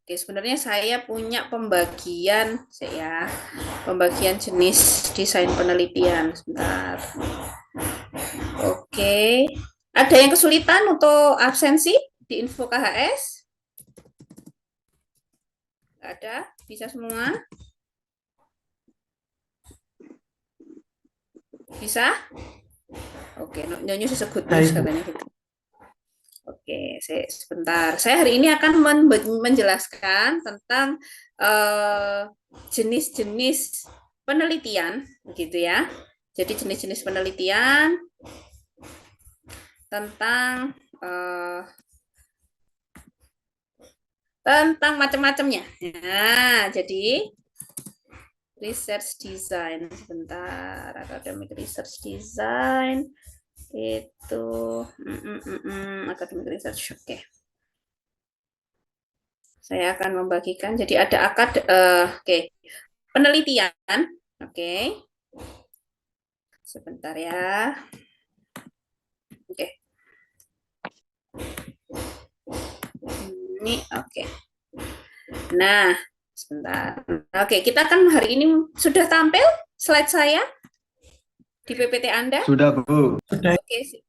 Oke, sebenarnya saya punya pembagian jenis desain penelitian. Sebentar. Oke, ada yang kesulitan untuk absensi di info KHS? Nggak ada, bisa semua? Bisa? Oke, Nyonyo good news katanya gitu. Oke, sebentar. Saya hari ini akan menjelaskan tentang jenis-jenis penelitian, begitu ya. Jadi jenis-jenis penelitian tentang tentang macam-macamnya. Nah, jadi research design sebentar, academic research design itu academic research. Oke. Saya akan membagikan. Jadi ada penelitian. Oke. Sebentar ya. Oke. Ini oke. Nah, sebentar. Oke, kita akan hari ini sudah tampil slide saya di PPT Anda? Sudah, Bu. Sudah. Oke.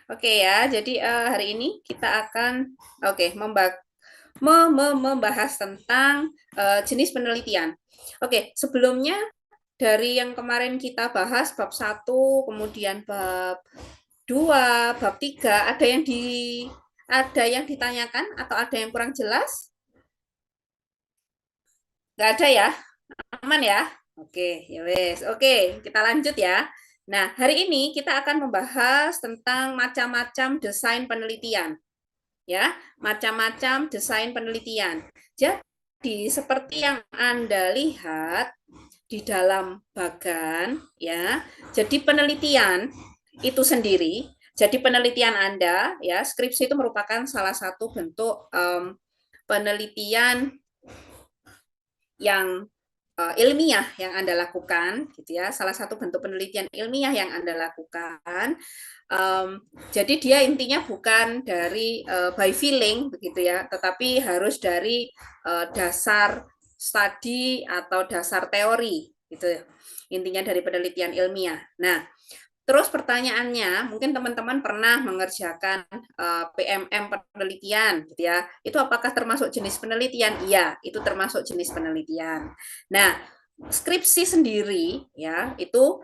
Oke ya, jadi hari ini kita akan membahas tentang jenis penelitian. Oke, sebelumnya dari yang kemarin kita bahas bab 1, kemudian bab 2, bab 3, ada yang ditanyakan atau ada yang kurang jelas? Nggak ada ya? Aman ya? Oke, ya wes. Oke, kita lanjut ya. Nah, hari ini kita akan membahas tentang macam-macam desain penelitian. Ya, macam-macam desain penelitian. Jadi, seperti yang Anda lihat di dalam bagan, ya. Jadi, penelitian itu sendiri. Jadi, penelitian Anda, ya, skripsi itu merupakan salah satu bentuk penelitian yang ilmiah yang Anda lakukan, gitu ya. Salah satu bentuk penelitian ilmiah yang Anda lakukan. Jadi dia intinya bukan dari by feeling, begitu ya, tetapi harus dari dasar studi atau dasar teori, gitu. Intinya dari penelitian ilmiah. Nah, terus pertanyaannya, mungkin teman-teman pernah mengerjakan PMM penelitian, gitu ya. Itu apakah termasuk jenis penelitian? Iya, itu termasuk jenis penelitian. Nah, skripsi sendiri, ya, itu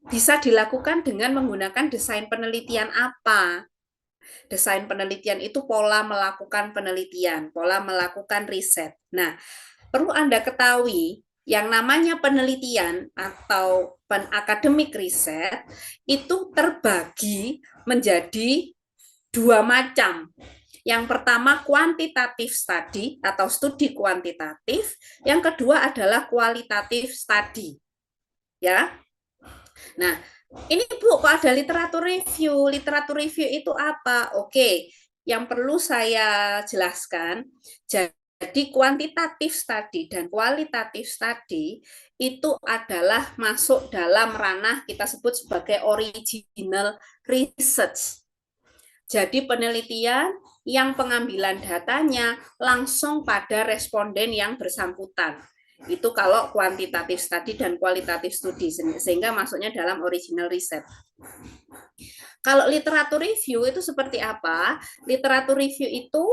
bisa dilakukan dengan menggunakan desain penelitian apa? Desain penelitian itu pola melakukan penelitian, pola melakukan riset. Nah, perlu Anda ketahui yang namanya penelitian atau academic riset itu terbagi menjadi dua macam. Yang pertama kuantitatif study atau studi kuantitatif, yang kedua adalah kualitatif study. Ya. Nah, ini Bu, kok ada literatur review? Literatur review itu apa? Oke, yang perlu saya jelaskan, jadi kuantitatif study dan kualitatif study itu adalah masuk dalam ranah kita sebut sebagai original research. Jadi penelitian yang pengambilan datanya langsung pada responden yang bersangkutan. Itu kalau kuantitatif study dan kualitatif studi, sehingga masuknya dalam original research. Kalau literatur review itu seperti apa? Literatur review itu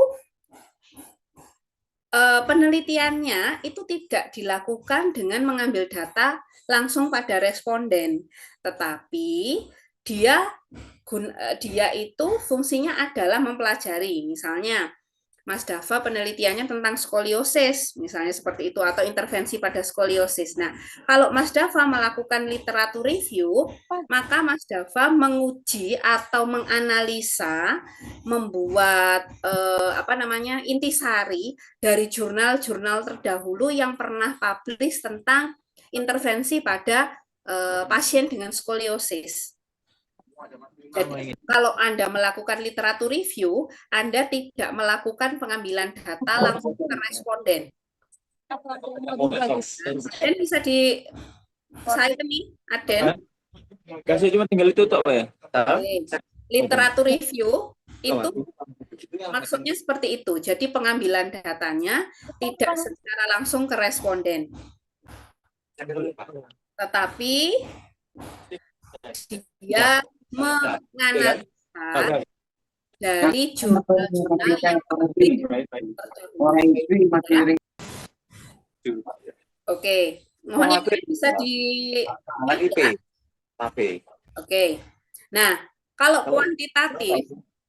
penelitiannya itu tidak dilakukan dengan mengambil data langsung pada responden, tetapi dia itu fungsinya adalah mempelajari. Misalnya Mas Dava penelitiannya tentang skoliosis, misalnya seperti itu, atau intervensi pada skoliosis. Nah, kalau Mas Dava melakukan literatur review, maka Mas Dava menguji atau menganalisa, membuat intisari dari jurnal-jurnal terdahulu yang pernah publish tentang intervensi pada pasien dengan skoliosis. Jadi, kalau Anda melakukan literatur review, Anda tidak melakukan pengambilan data langsung ke responden. Dan bisa di saya nih, Aden. Kasih cuma tinggal itu tak apa ya? Literatur review itu Maksudnya seperti itu. Jadi pengambilan datanya tidak secara langsung ke responden, tetapi dia menganalisa dari jurnal-jurnal yang Oke, mohon bisa di Oke. Nah, kalau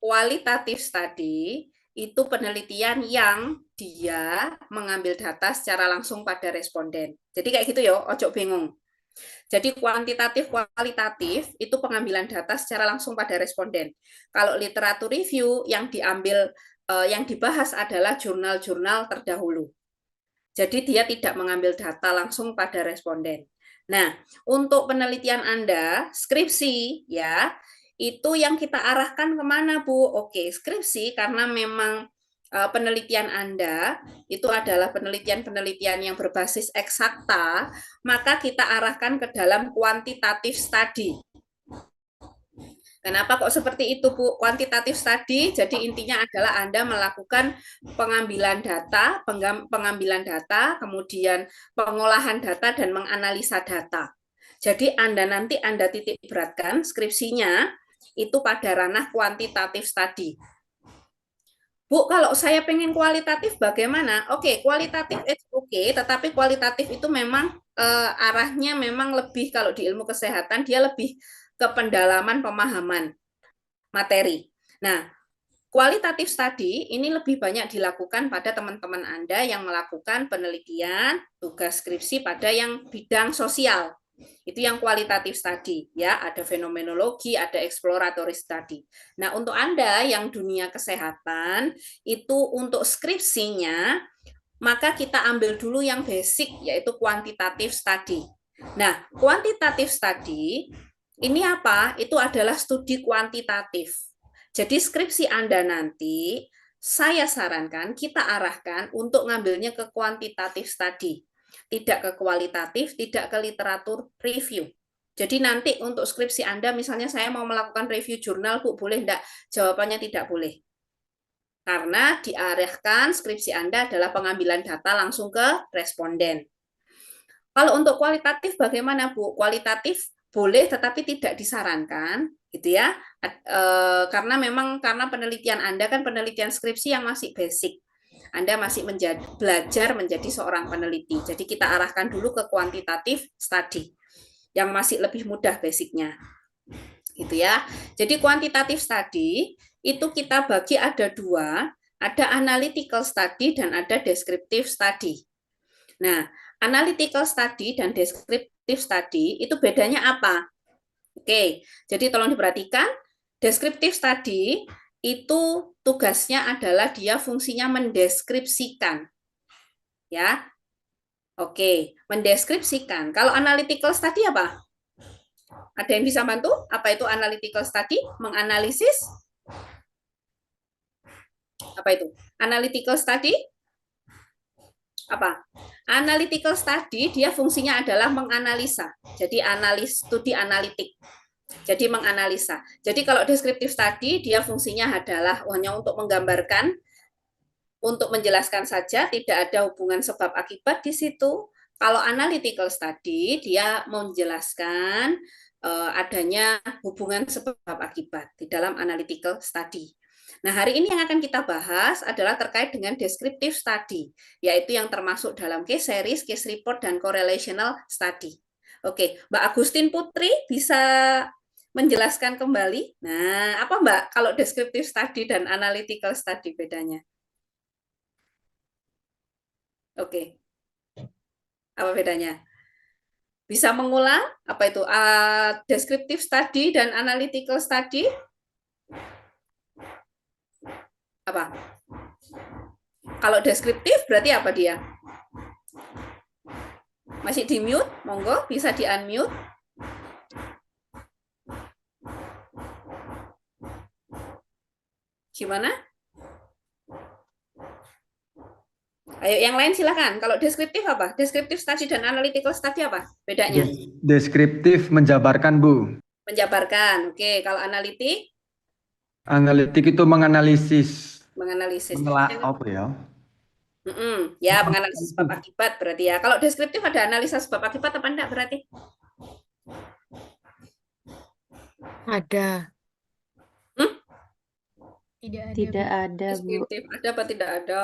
kualitatif tadi itu penelitian yang dia mengambil data secara langsung pada responden. Jadi kayak gitu ya, ojo bingung. Jadi kuantitatif, kualitatif itu pengambilan data secara langsung pada responden. Kalau literatur review yang diambil, yang dibahas adalah jurnal-jurnal terdahulu. Jadi dia tidak mengambil data langsung pada responden. Nah, untuk penelitian Anda, skripsi ya, itu yang kita arahkan kemana Bu? Oke, skripsi karena memang penelitian Anda itu adalah penelitian-penelitian yang berbasis eksakta, maka kita arahkan ke dalam quantitative study. Kenapa kok seperti itu, Bu? Kuantitatif study, jadi intinya adalah Anda melakukan pengambilan data, kemudian pengolahan data, dan menganalisa data. Jadi Anda titik beratkan skripsinya itu pada ranah kuantitatif study. Bu, kalau saya pengen kualitatif bagaimana? Oke, kualitatif oke, tetapi kualitatif itu memang arahnya memang lebih, kalau di ilmu kesehatan dia lebih ke pendalaman pemahaman materi. Nah, kualitatif study ini lebih banyak dilakukan pada teman-teman Anda yang melakukan penelitian, tugas skripsi pada yang bidang sosial. Itu yang kualitatif study, ya, ada fenomenologi, ada exploratory study. Nah, untuk Anda yang dunia kesehatan, itu untuk skripsinya, maka kita ambil dulu yang basic, yaitu kuantitatif study. Nah, kuantitatif study ini apa? Itu adalah studi kuantitatif. Jadi skripsi Anda nanti, saya sarankan kita arahkan untuk ngambilnya ke kuantitatif study. Tidak ke kualitatif, tidak ke literatur review. Jadi nanti untuk skripsi Anda, misalnya saya mau melakukan review jurnal, Bu, boleh enggak? Jawabannya tidak boleh. Karena diarahkan skripsi Anda adalah pengambilan data langsung ke responden. Kalau untuk kualitatif bagaimana, Bu? Kualitatif boleh tetapi tidak disarankan, gitu ya. Karena penelitian Anda kan penelitian skripsi yang masih basic. Anda masih belajar menjadi seorang peneliti. Jadi kita arahkan dulu ke kuantitatif study yang masih lebih mudah basicnya. Gitu ya. Jadi kuantitatif study itu kita bagi ada dua, ada analytical study dan ada descriptive study. Nah, analytical study dan descriptive study itu bedanya apa? Oke, jadi tolong diperhatikan, descriptive study itu tugasnya adalah dia fungsinya mendeskripsikan. Ya. Oke, mendeskripsikan. Kalau analytical study apa? Ada yang bisa bantu? Apa itu analytical study? Menganalisis? Apa itu? Analytical study? Apa? Analytical study dia fungsinya adalah menganalisa. Jadi studi analitik. Jadi menganalisa. Jadi kalau descriptive study dia fungsinya adalah hanya untuk menggambarkan, untuk menjelaskan saja, tidak ada hubungan sebab akibat di situ. Kalau analytical study dia menjelaskan adanya hubungan sebab akibat di dalam analytical study. Nah, hari ini yang akan kita bahas adalah terkait dengan descriptive study, yaitu yang termasuk dalam case series, case report, dan correlational study. Oke, Mbak Agustin Putri bisa menjelaskan kembali. Nah, apa Mbak kalau descriptive study dan analytical study bedanya? Oke, apa bedanya? Bisa mengulang apa itu descriptive study dan analytical study? Apa? Kalau deskriptif berarti apa dia? Masih di mute? Monggo bisa di unmute. Gimana? Ayo yang lain silakan. Kalau deskriptif apa? Deskriptif study dan analytical study apa? Bedanya? Deskriptif menjabarkan, Bu. Menjabarkan. Oke, kalau analitik? Analitik itu menganalisis. Menganalisis. Apa ya? Ya, menganalisis sebab akibat berarti ya. Kalau deskriptif ada analisa sebab akibat apa enggak berarti? Ada. Hmm? Tidak ada, Bu. Deskriptif ada apa tidak ada?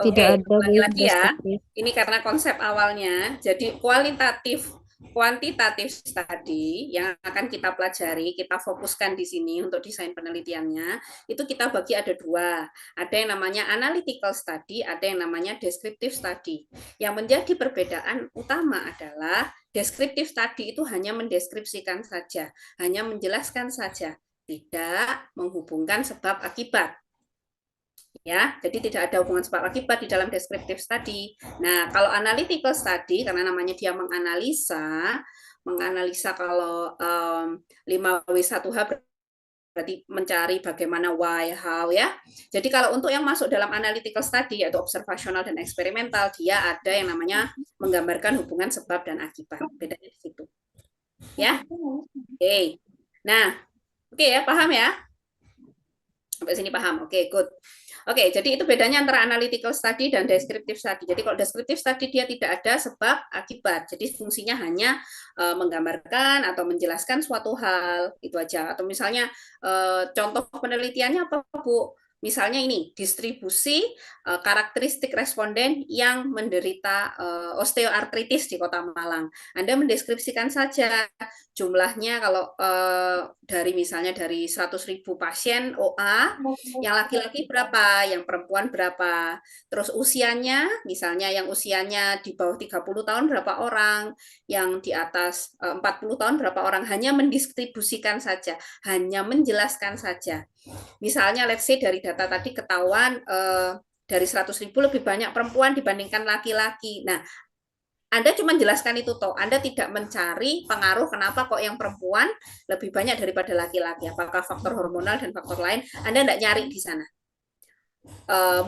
Tidak Oke, ada, Bu, lagi-lagi ya. deskriptif. Ini karena konsep awalnya. Jadi kuantitatif tadi yang akan kita pelajari, kita fokuskan di sini untuk desain penelitiannya, itu kita bagi ada dua. Ada yang namanya analytical study, ada yang namanya descriptive study. Yang menjadi perbedaan utama adalah descriptive study itu hanya mendeskripsikan saja, hanya menjelaskan saja, tidak menghubungkan sebab akibat. Ya, jadi tidak ada hubungan sebab akibat di dalam descriptive study. Nah, kalau analytical study karena namanya dia menganalisa kalau 5W1H berarti mencari bagaimana why, how ya. Jadi kalau untuk yang masuk dalam analytical study yaitu observasional dan eksperimental, dia ada yang namanya menggambarkan hubungan sebab dan akibat. Bedanya di situ. Ya. Oke. Nah, oke ya, paham ya? Sampai sini paham. Oke, good. Oke, jadi itu bedanya antara analytical study dan descriptive study. Jadi kalau descriptive study dia tidak ada sebab akibat. Jadi fungsinya hanya menggambarkan atau menjelaskan suatu hal, itu aja. Atau misalnya contoh penelitiannya apa, Bu? Misalnya ini, distribusi karakteristik responden yang menderita osteoartritis di Kota Malang. Anda mendeskripsikan saja jumlahnya kalau dari misalnya dari 100.000 pasien OA, yang laki-laki berapa, yang perempuan berapa, terus usianya, misalnya yang usianya di bawah 30 tahun berapa orang, yang di atas 40 tahun berapa orang, hanya mendistribusikan saja, hanya menjelaskan saja. Misalnya let's say dari data tadi ketahuan dari 100.000 lebih banyak perempuan dibandingkan laki-laki. Nah, Anda cuma jelaskan itu toh. Anda tidak mencari pengaruh kenapa kok yang perempuan lebih banyak daripada laki-laki. Apakah faktor hormonal dan faktor lain? Anda tidak nyari di sana.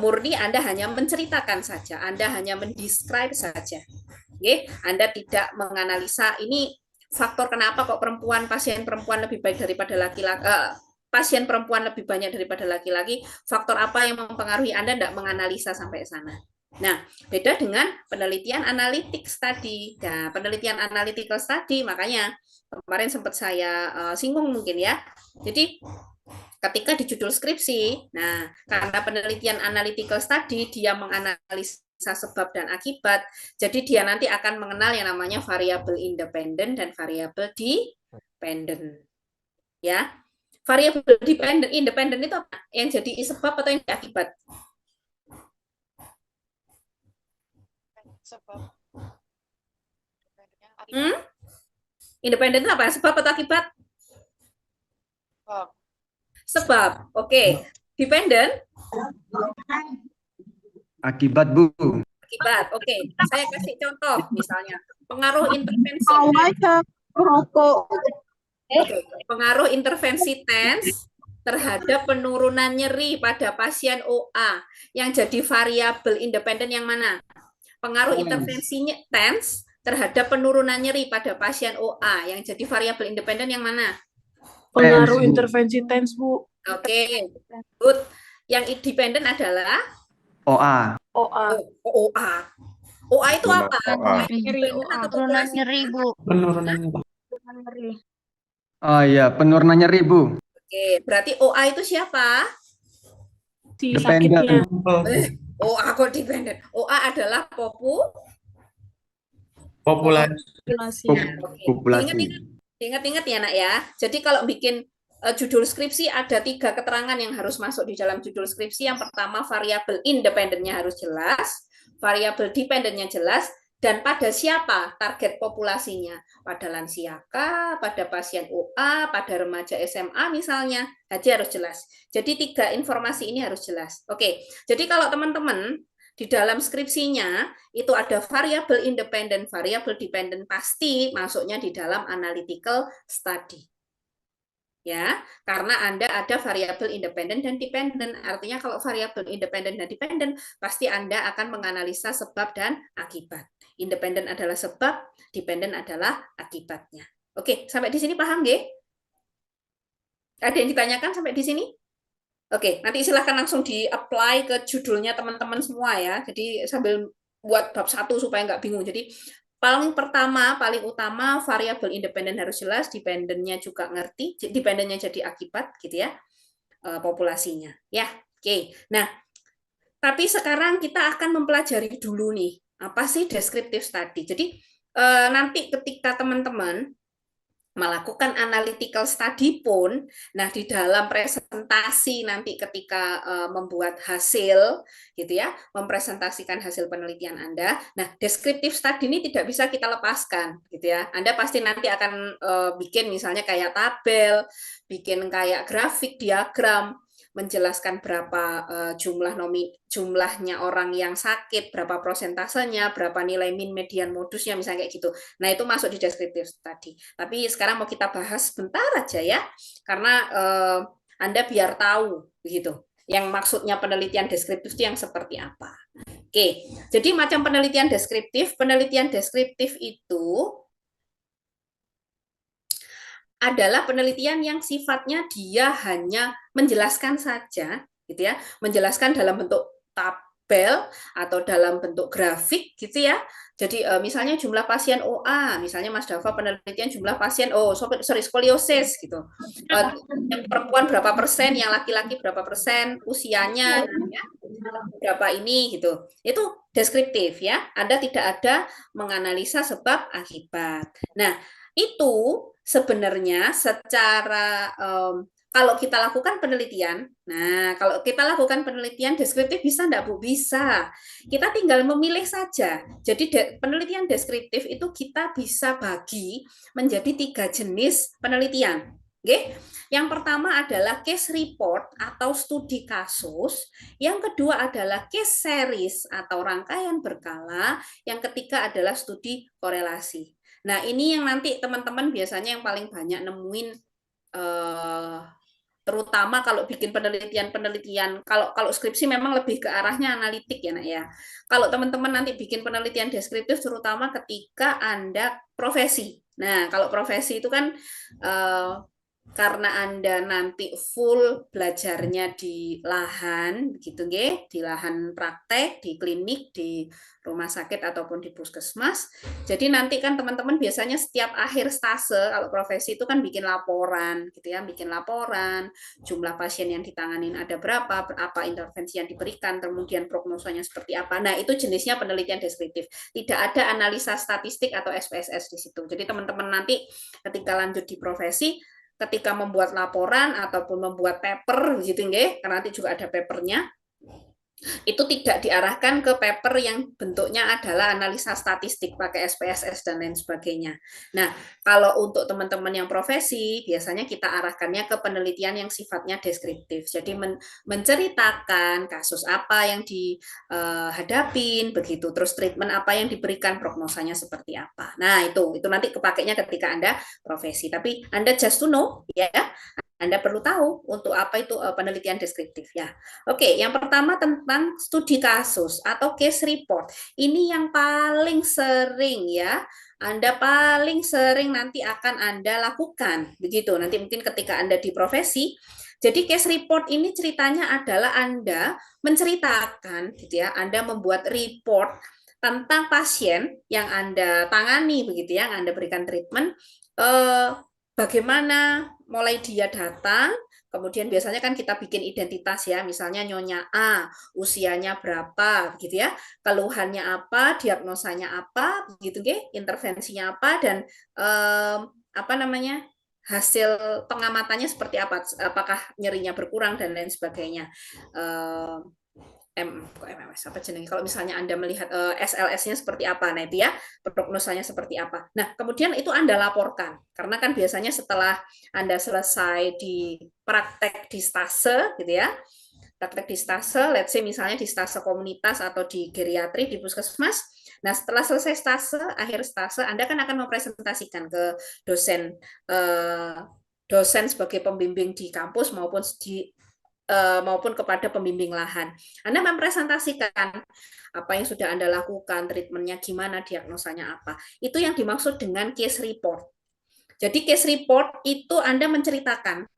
Murni Anda hanya menceritakan saja. Anda hanya mendescribe saja. Oke? Anda tidak menganalisa ini faktor kenapa kok pasien perempuan lebih baik daripada laki-laki. Pasien perempuan lebih banyak daripada laki-laki. Faktor apa yang mempengaruhi Anda tidak menganalisa sampai sana. Nah, beda dengan penelitian analitik study. Nah, penelitian analytical study, makanya kemarin sempat saya singgung mungkin ya. Jadi, ketika di judul skripsi, nah, karena penelitian analytical study, dia menganalisa sebab dan akibat, jadi dia nanti akan mengenal yang namanya variabel independen dan variabel dependen. Ya, variabel independen itu apa? Yang jadi sebab atau yang jadi akibat? Independen itu apa? Sebab atau akibat? Sebab. Oke. Dependen? Akibat, Bu. Akibat. Oke. Saya kasih contoh misalnya. Pengaruh intervensi. Pengaruh intervensi TENS terhadap penurunan nyeri pada pasien OA. Yang jadi variabel independen yang mana? Pengaruh intervensinya TENS terhadap penurunan nyeri pada pasien OA. Yang jadi variabel independen yang mana? Pengaruh intervensi TENS, Bu. Oke, good. Yang independen adalah OA. OA. OA. OA itu apa? Penurunan nyeri, Bu. Penurunan nyeri. Oh iya, penurunan nyeri, Bu. Oke, berarti OA itu siapa? Si Dependen. sakitnya. OA kok dependen. OA adalah Populasi. Populasi. Ingat-ingat ya nak ya. Jadi kalau bikin judul skripsi ada 3 keterangan yang harus masuk di dalam judul skripsi. Yang pertama variabel independennya harus jelas, variabel dependennya jelas, dan pada siapa target populasinya. Pada lansia kah, pada pasien OA, pada remaja SMA misalnya. Jadi harus jelas. Jadi 3 informasi ini harus jelas. Oke, jadi kalau teman-teman di dalam skripsinya itu ada variabel independen, variabel dependen, pasti masuknya di dalam analytical study. Ya, karena Anda ada variabel independen dan dependen. Artinya kalau variabel independen dan dependen, pasti Anda akan menganalisa sebab dan akibat. Independen adalah sebab, dependen adalah akibatnya. Oke, sampai di sini paham, nggih? Ada yang ditanyakan sampai di sini? Oke, nanti silahkan langsung di-apply ke judulnya teman-teman semua ya. Jadi sambil buat bab 1 supaya nggak bingung. Jadi paling pertama, paling utama variabel independen harus jelas, dependennya juga ngerti, dependennya jadi akibat gitu ya, populasinya. Ya, oke. Nah, tapi sekarang kita akan mempelajari dulu nih, apa sih descriptive study. Jadi nanti ketika teman-teman melakukan analytical study pun, nah di dalam presentasi nanti ketika membuat hasil, gitu ya, mempresentasikan hasil penelitian Anda, nah descriptive study ini tidak bisa kita lepaskan, gitu ya. Anda pasti nanti akan bikin misalnya kayak tabel, bikin kayak grafik, diagram, menjelaskan berapa jumlahnya orang yang sakit, berapa prosentasenya, berapa nilai min, median, modusnya, misalnya kayak gitu. Nah, itu masuk di descriptive study. Tapi sekarang mau kita bahas sebentar aja ya, karena Anda biar tahu begitu. Yang maksudnya penelitian deskriptif itu yang seperti apa. Oke, jadi macam penelitian deskriptif itu adalah penelitian yang sifatnya dia hanya menjelaskan saja, gitu ya, menjelaskan dalam bentuk tabel atau dalam bentuk grafik, gitu ya. Jadi misalnya jumlah pasien OA, misalnya Mas Dava penelitian jumlah pasien skoliosis gitu. Yang perempuan berapa persen, yang laki-laki berapa persen, usianya ya, berapa ini gitu. Itu deskriptif ya. Anda tidak ada menganalisa sebab akibat. Nah, itu sebenarnya secara kalau kita lakukan penelitian, kalau kita lakukan penelitian deskriptif bisa enggak Bu? Bisa. Kita tinggal memilih saja. Jadi penelitian deskriptif itu kita bisa bagi menjadi 3 jenis penelitian. Oke? Yang pertama adalah case report atau studi kasus, yang kedua adalah case series atau rangkaian berkala, yang ketiga adalah studi korelasi. Nah, ini yang nanti teman-teman biasanya yang paling banyak nemuin terutama kalau bikin penelitian, kalau skripsi memang lebih ke arahnya analitik ya, Nak ya. Kalau teman-teman nanti bikin penelitian deskriptif terutama ketika Anda profesi. Nah, kalau profesi itu kan karena Anda nanti full belajarnya di lahan gitu nggih, di lahan praktek, di klinik, di rumah sakit ataupun di puskesmas. Jadi nanti kan teman-teman biasanya setiap akhir stase kalau profesi itu kan bikin laporan gitu ya, bikin laporan, jumlah pasien yang ditanganin ada berapa, apa intervensi yang diberikan, kemudian prognosanya seperti apa. Nah, itu jenisnya penelitian deskriptif. Tidak ada analisa statistik atau SPSS di situ. Jadi teman-teman nanti ketika lanjut di profesi ketika membuat laporan ataupun membuat paper gitu nggih, karena nanti juga ada papernya, itu tidak diarahkan ke paper yang bentuknya adalah analisa statistik pakai SPSS dan lain sebagainya. Nah, kalau untuk teman-teman yang profesi, biasanya kita arahkannya ke penelitian yang sifatnya deskriptif. Jadi menceritakan kasus apa yang dihadapin, begitu. Terus treatment apa yang diberikan, prognosanya seperti apa. Nah, itu nanti kepakainya ketika Anda profesi. Tapi Anda just to know, ya, Anda perlu tahu untuk apa itu penelitian deskriptif ya. Oke, yang pertama tentang studi kasus atau case report. Ini yang paling sering ya, Anda paling sering nanti akan Anda lakukan. Begitu, nanti mungkin ketika Anda di profesi. Jadi case report ini ceritanya adalah Anda menceritakan gitu ya, Anda membuat report tentang pasien yang Anda tangani begitu ya, yang Anda berikan treatment, bagaimana mulai dia datang, kemudian biasanya kan kita bikin identitas ya, misalnya Nyonya A, usianya berapa, gitu ya, keluhannya apa, diagnosanya apa, begitu nggih, intervensinya apa, dan apa namanya, hasil pengamatannya seperti apa, apakah nyerinya berkurang dan lain sebagainya. MMS apa jenenge? Kalau misalnya Anda melihat SLS-nya seperti apa, nah itu ya, prognosanya seperti apa. Nah, kemudian itu Anda laporkan. Karena kan biasanya setelah Anda selesai di praktek di stase gitu ya. Praktek di stase, let's say misalnya di stase komunitas atau di geriatri di puskesmas. Nah, setelah selesai stase, akhir stase Anda kan akan mempresentasikan ke dosen dosen sebagai pembimbing di kampus maupun kepada pembimbing lahan. Anda mempresentasikan apa yang sudah Anda lakukan, treatmentnya gimana, diagnosanya apa. Itu yang dimaksud dengan case report. Jadi case report itu Anda menceritakan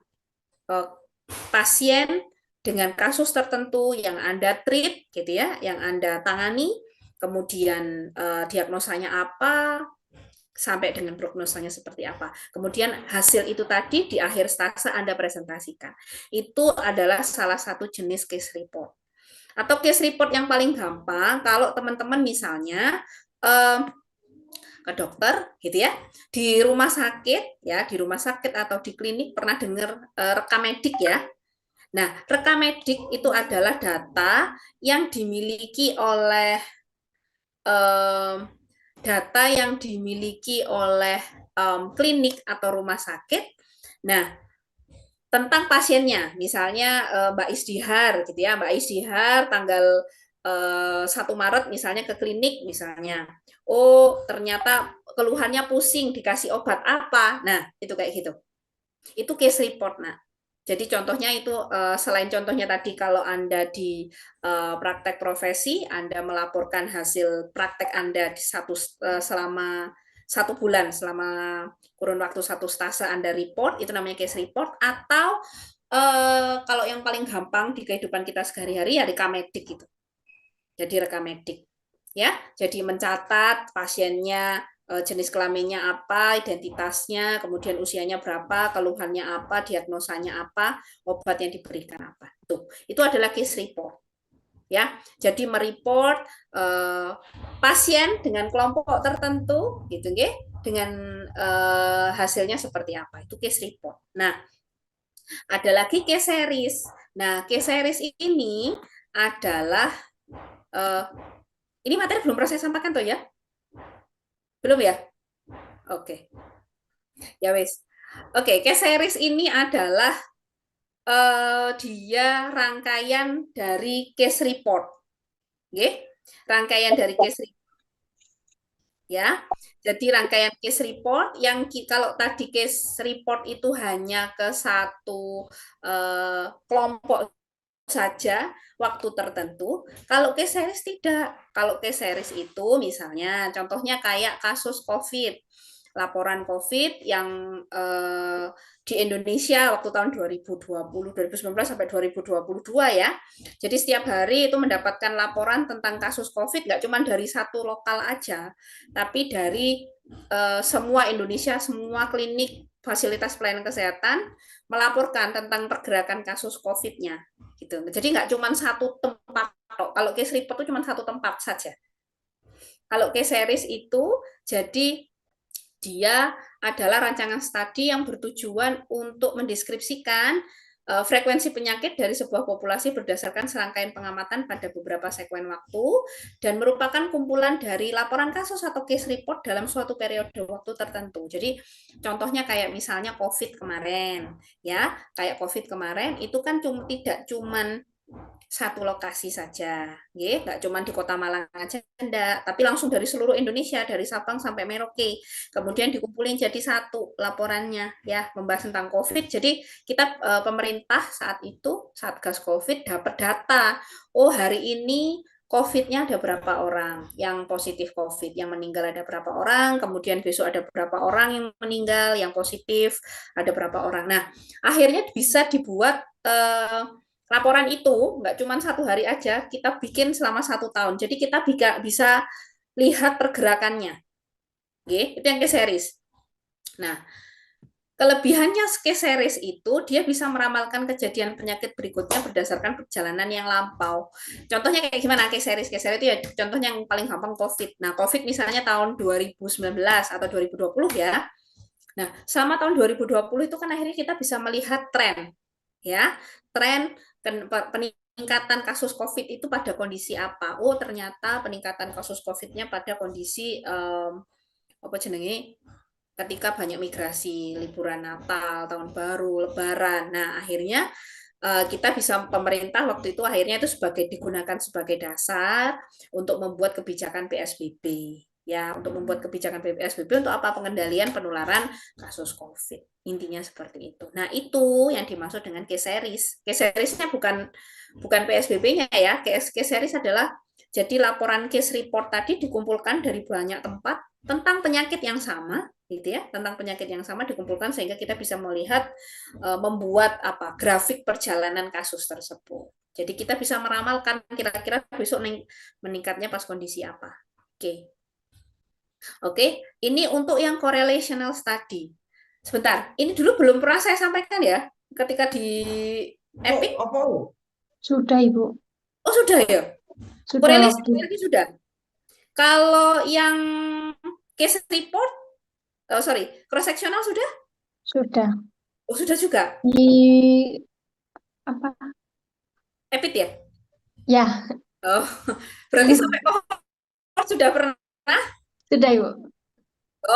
pasien dengan kasus tertentu yang Anda treat gitu ya, yang Anda tangani, kemudian diagnosanya apa, sampai dengan prognosanya seperti apa. Kemudian hasil itu tadi di akhir stase Anda presentasikan. Itu adalah salah satu jenis case report. Atau case report yang paling gampang, kalau teman-teman misalnya ke dokter gitu ya, di rumah sakit ya, di rumah sakit atau di klinik pernah dengar rekam medik ya. Nah, rekam medik itu adalah data yang dimiliki oleh klinik atau rumah sakit. Nah, tentang pasiennya, misalnya Mbak Isdihar, gitu ya, Mbak Isdihar tanggal 1 Maret misalnya ke klinik misalnya, oh ternyata keluhannya pusing, dikasih obat apa, nah itu kayak gitu, itu case report. Nah, jadi contohnya itu selain contohnya tadi kalau Anda di praktek profesi, Anda melaporkan hasil praktek Anda di selama 1 bulan, selama kurun waktu 1 stase Anda report, itu namanya case report. Atau kalau yang paling gampang di kehidupan kita sehari-hari ya rekam medik gitu. Jadi rekam medik ya, jadi mencatat pasiennya, jenis kelaminnya apa, identitasnya, kemudian usianya berapa, keluhannya apa, diagnosanya apa, obat yang diberikan apa. Itu adalah case report. Ya, jadi mereport pasien dengan kelompok tertentu gitu nggih, dengan hasilnya seperti apa. Itu case report. Nah, ada lagi case series. Nah, case series ini adalah ini materi belum proses sampaikan toh ya? Belum ya? Oke. Ya wes. Oke, case series ini adalah dia rangkaian dari case report. Oke? Rangkaian dari case report. Ya. Jadi rangkaian case report yang kalau tadi case report itu hanya ke satu kelompok saja waktu tertentu. Kalau case series tidak. Kalau case series itu misalnya contohnya kayak kasus COVID, laporan COVID yang di Indonesia waktu tahun 2019 sampai 2022 ya. Jadi setiap hari itu mendapatkan laporan tentang kasus COVID nggak cuma dari satu lokal aja, tapi dari semua Indonesia, semua klinik, fasilitas pelayanan kesehatan melaporkan tentang pergerakan kasus COVID-nya. Gitu. Jadi nggak cuma satu tempat. Kalau case report itu cuma satu tempat saja. Kalau case series itu jadi dia adalah rancangan studi yang bertujuan untuk mendeskripsikan frekuensi penyakit dari sebuah populasi berdasarkan serangkaian pengamatan pada beberapa segmen waktu dan merupakan kumpulan dari laporan kasus atau case report dalam suatu periode waktu tertentu. Jadi contohnya kayak misalnya COVID kemarin, ya kayak COVID kemarin itu kan tidak cuman satu lokasi saja, nggak cuma di Kota Malang aja, enggak, tapi langsung dari seluruh Indonesia, dari Sabang sampai Merauke, kemudian dikumpulin jadi satu laporannya, ya membahas tentang COVID. Jadi kita pemerintah saat itu Satgas COVID dapat data, oh hari ini COVID-nya ada berapa orang yang positif COVID, yang meninggal ada berapa orang, kemudian besok ada berapa orang yang meninggal, yang positif ada berapa orang. Nah, akhirnya bisa dibuat laporan itu nggak cuma 1 hari aja, kita bikin selama 1 tahun. Jadi kita bisa lihat pergerakannya. Oke, itu yang case series. Nah, kelebihannya case series itu dia bisa meramalkan kejadian penyakit berikutnya berdasarkan perjalanan yang lampau. Contohnya kayak gimana case series? Case series itu ya contohnya yang paling gampang COVID. Nah, COVID misalnya tahun 2019 atau 2020 ya. Nah, selama tahun 2020 itu kan akhirnya kita bisa melihat tren. Ya, tren peningkatan kasus COVID itu pada kondisi apa? Oh, ternyata peningkatan kasus COVID-nya pada kondisi apa jenenge? Ketika banyak migrasi, liburan Natal, tahun baru, Lebaran. Nah, akhirnya kita bisa pemerintah waktu itu akhirnya itu digunakan sebagai dasar untuk membuat kebijakan PSBB. Ya, untuk membuat kebijakan PSBB untuk apa? Pengendalian penularan kasus COVID. Intinya seperti itu. Nah, itu yang dimaksud dengan case series. Case series-nya bukan PSBB-nya ya. Case series adalah jadi laporan case report tadi dikumpulkan dari banyak tempat tentang penyakit yang sama, gitu ya, tentang penyakit yang sama dikumpulkan sehingga kita bisa melihat membuat grafik perjalanan kasus tersebut. Jadi kita bisa meramalkan kira-kira besok meningkatnya pas kondisi apa. Oke. Oke, ini untuk yang correlational study. Sebentar, ini dulu belum pernah saya sampaikan ya ketika di EPIK. Sudah, Ibu. Oh, sudah ya? Sudah Correlation waktu. study sudah. Kalau yang case report, cross sectional sudah? Sudah. Oh, sudah juga. Di apa? EPIK ya? Ya, Oh, berarti sampai cohort sudah pernah? sudah, Ibu.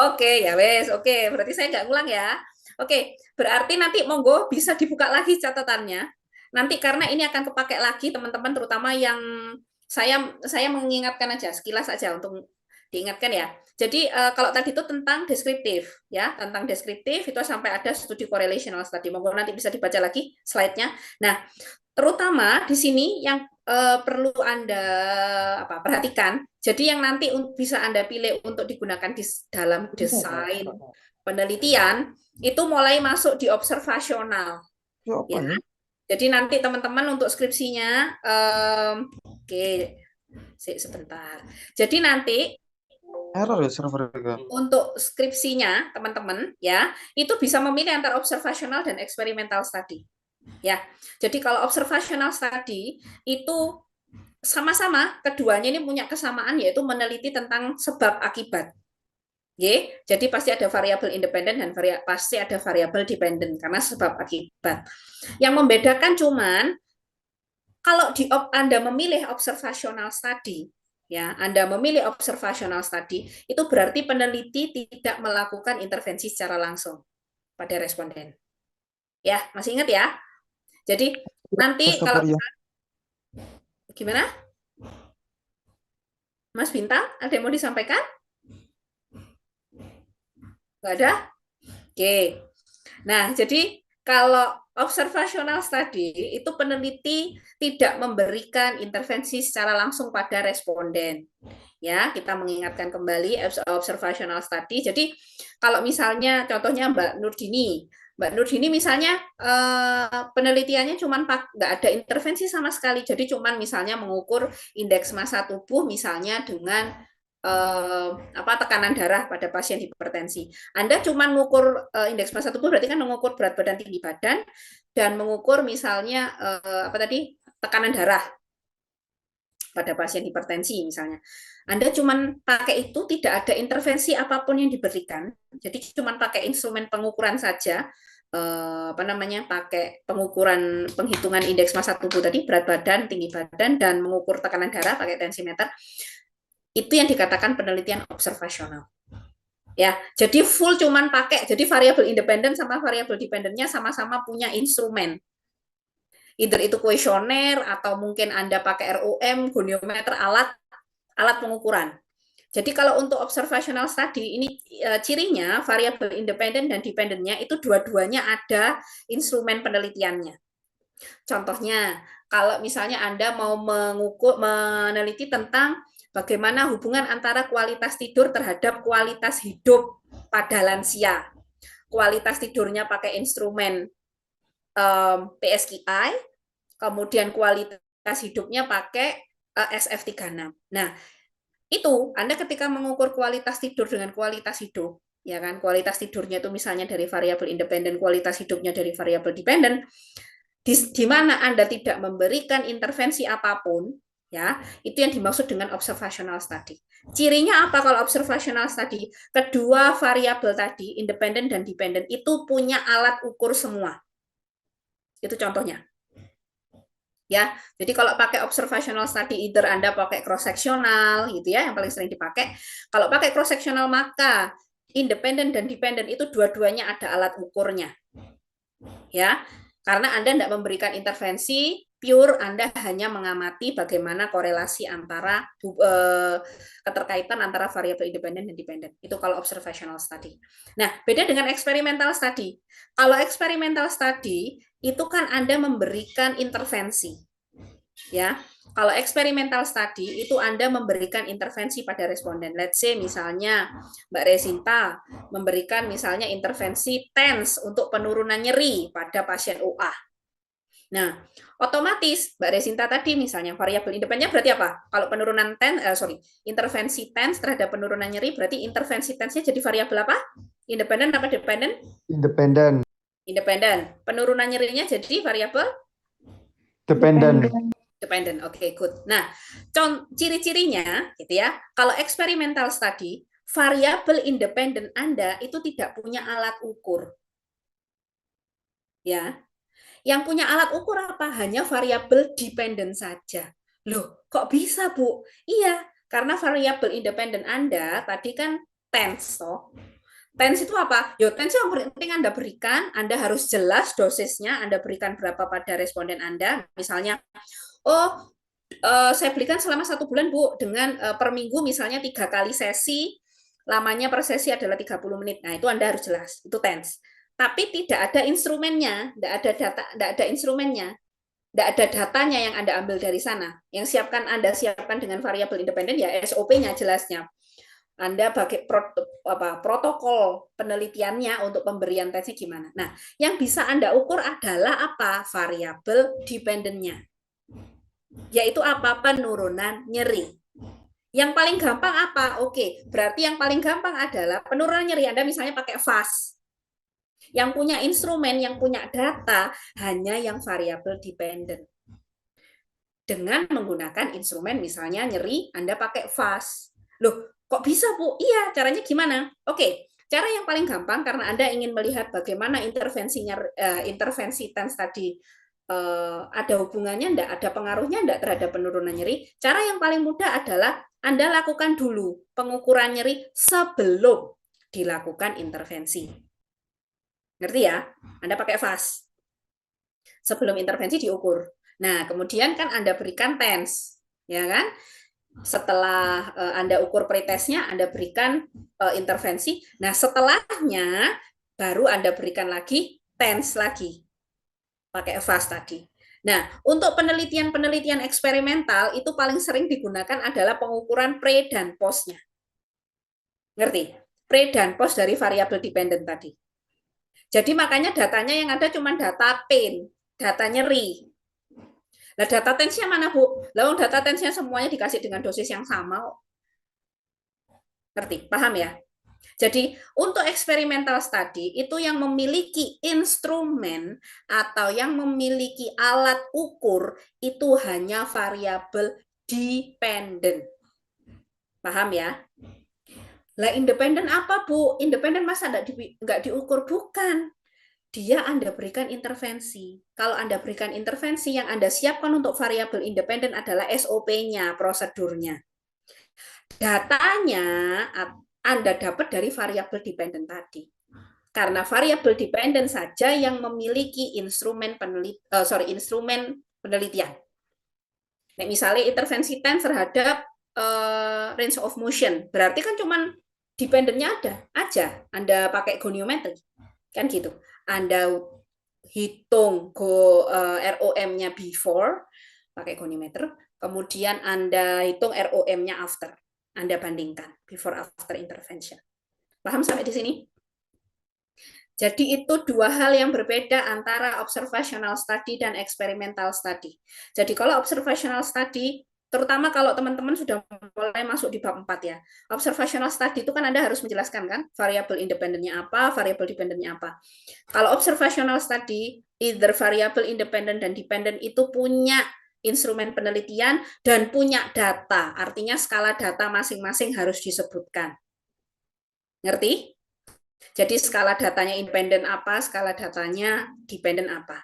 Oke, ya wes. Oke, berarti saya nggak ngulang ya. Oke, berarti nanti monggo bisa dibuka lagi catatannya. Nanti karena ini akan kepakai lagi teman-teman, terutama yang saya mengingatkan aja, sekilas aja untuk diingatkan ya. Jadi kalau tadi itu tentang deskriptif ya, tentang deskriptif itu sampai ada studi correlational study. Monggo nanti bisa dibaca lagi slide-nya. Nah, terutama di sini yang perlu Anda perhatikan. Jadi yang nanti bisa Anda pilih untuk digunakan di dalam desain penelitian itu mulai masuk di observasional. Ya. Jadi nanti teman-teman untuk skripsinya, oke, sebentar. Jadi nanti Error ya server juga. untuk skripsinya teman-teman ya itu bisa memilih antara observasional dan eksperimental study. Ya, jadi kalau observational study itu sama-sama keduanya ini punya kesamaan yaitu meneliti tentang sebab akibat. Jadi pasti ada variabel independen dan pasti ada variabel dependen karena sebab akibat. Yang membedakan cuman kalau Anda memilih observational study, ya, Anda memilih observational study itu berarti peneliti tidak melakukan intervensi secara langsung pada responden. Ya, masih ingat ya? Jadi nanti kalau gimana? Mas Bintang, ada yang mau disampaikan? Nggak ada? Oke. Nah, jadi kalau observational study itu peneliti tidak memberikan intervensi secara langsung pada responden. Ya, kita mengingatkan kembali observational study. Jadi kalau misalnya contohnya Mbak Nurdini misalnya penelitiannya cuma nggak ada intervensi sama sekali. Jadi cuma misalnya mengukur indeks massa tubuh misalnya dengan tekanan darah pada pasien hipertensi. Anda cuma mengukur indeks massa tubuh berarti kan mengukur berat badan, tinggi badan dan mengukur misalnya tekanan darah pada pasien hipertensi misalnya. Anda cuma pakai itu, tidak ada intervensi apapun yang diberikan. Jadi cuma pakai instrumen pengukuran saja, pakai pengukuran penghitungan indeks massa tubuh tadi, berat badan, tinggi badan, dan mengukur tekanan darah pakai tensimeter. Itu yang dikatakan penelitian observasional. Ya, jadi full cuman pakai, jadi variabel independen sama variabel dependennya sama-sama punya instrumen. Either itu kuesioner atau mungkin Anda pakai ROM, goniometer, alat pengukuran. Jadi kalau untuk observational study ini cirinya variabel independen dan dependennya itu dua-duanya ada instrumen penelitiannya. Contohnya, kalau misalnya Anda mau meneliti tentang bagaimana hubungan antara kualitas tidur terhadap kualitas hidup pada lansia. Kualitas tidurnya pakai instrumen PSQI, kemudian kualitas hidupnya pakai SF36. Nah, itu Anda ketika mengukur kualitas tidur dengan kualitas hidup, ya kan, kualitas tidurnya itu misalnya dari variabel independen, kualitas hidupnya dari variabel dependen, di mana Anda tidak memberikan intervensi apapun, ya, itu yang dimaksud dengan observational study. Cirinya apa kalau observational study? Kedua variabel tadi, independen dan dependen, itu punya alat ukur semua. Itu contohnya. Ya, jadi kalau pakai observational study, either Anda pakai cross sectional gitu ya, yang paling sering dipakai. Kalau pakai cross sectional maka independen dan dependen itu dua-duanya ada alat ukurnya. Ya, karena Anda tidak memberikan intervensi pure, Anda hanya mengamati bagaimana korelasi antara keterkaitan antara variabel independen dan dependen. Itu kalau observational study. Nah, beda dengan experimental study. Kalau experimental study itu kan Anda memberikan intervensi. Ya, kalau experimental study itu Anda memberikan intervensi pada responden. Let's say misalnya Mbak Resinta memberikan misalnya intervensi TENS untuk penurunan nyeri pada pasien OA. Nah, otomatis Mbak Resinta tadi misalnya variabel independennya berarti apa? Kalau penurunan intervensi TENS terhadap penurunan nyeri berarti intervensi TENS-nya jadi variabel apa? Independen apa dependen? Independen. Independen. Penurunan nyerinya jadi variabel Dependen. dependent. Oke, good. Nah, ciri-cirinya gitu ya. Kalau experimental study, variabel independen Anda itu tidak punya alat ukur. Ya. Yang punya alat ukur apa? Hanya variabel dependent saja. Loh, kok bisa, Bu? Iya, karena variabel independen Anda tadi kan TENS toh. TENS itu apa? Yo, TENS yang penting Anda berikan, Anda harus jelas dosisnya, Anda berikan berapa pada responden Anda. Misalnya, saya belikan selama 1 bulan, Bu, dengan per minggu misalnya 3 kali sesi, lamanya per sesi adalah 30 menit. Nah, itu Anda harus jelas, itu TENS. Tapi tidak ada instrumennya, tidak ada data, tidak ada instrumennya, tidak ada datanya yang Anda ambil dari sana. Yang Anda siapkan dengan variabel independen ya SOP-nya jelasnya. Anda pakai protokol penelitiannya untuk pemberian tesnya gimana. Nah, yang bisa Anda ukur adalah apa? Variabel dependen-nya. Yaitu apa? Penurunan nyeri. Yang paling gampang apa? Oke, berarti yang paling gampang adalah penurunan nyeri Anda misalnya pakai FAS. Yang punya instrumen, yang punya data, hanya yang variabel dependent. Dengan menggunakan instrumen misalnya nyeri, Anda pakai FAS. Loh, kok bisa, Bu? Iya, caranya gimana? Oke, cara yang paling gampang karena Anda ingin melihat bagaimana intervensi TENS tadi ada hubungannya enggak, ada pengaruhnya enggak terhadap penurunan nyeri. Cara yang paling mudah adalah Anda lakukan dulu pengukuran nyeri sebelum dilakukan intervensi. Ngerti ya? Anda pakai FAS. Sebelum intervensi diukur. Nah, kemudian kan Anda berikan TENS, ya kan? Setelah Anda ukur pretestnya, Anda berikan intervensi. Nah, setelahnya baru Anda berikan lagi TENS lagi. Pakai FAS tadi. Nah, untuk penelitian-penelitian eksperimental itu paling sering digunakan adalah pengukuran pre dan post-nya. Ngerti? Pre dan post dari variabel dependent tadi. Jadi makanya datanya yang ada cuma data pain, data nyeri. Nah, data TENS-nya mana, Bu? Lah, data TENS-nya semuanya dikasih dengan dosis yang sama. Ngerti? Paham ya? Jadi, untuk eksperimental study, itu yang memiliki instrumen atau yang memiliki alat ukur, itu hanya variabel dependent. Paham ya? Lah, independen apa, Bu? Independen masa nggak diukur? Bukan. Dia Anda berikan intervensi. Kalau Anda berikan intervensi, yang Anda siapkan untuk variabel independen adalah SOP-nya, prosedurnya. Datanya Anda dapat dari variabel dependen tadi. Karena variabel dependen saja yang memiliki instrumen penelitian. Nah, misalnya intervensi TENS terhadap range of motion, berarti kan cuman dependennya ada aja. Anda pakai goniometri, kan gitu. Anda hitung ROM-nya before pakai goniometer, kemudian Anda hitung ROM-nya after. Anda bandingkan before after intervention. Paham sampai di sini? Jadi itu dua hal yang berbeda antara observational study dan experimental study. Jadi kalau observational study, terutama kalau teman-teman sudah mulai masuk di bab 4 ya. Observational study itu kan Anda harus menjelaskan kan, variabel independennya apa, variabel dependennya apa. Kalau observational study, either variabel independent dan dependent itu punya instrumen penelitian dan punya data. Artinya skala data masing-masing harus disebutkan. Ngerti? Jadi skala datanya independen apa, skala datanya dependent apa.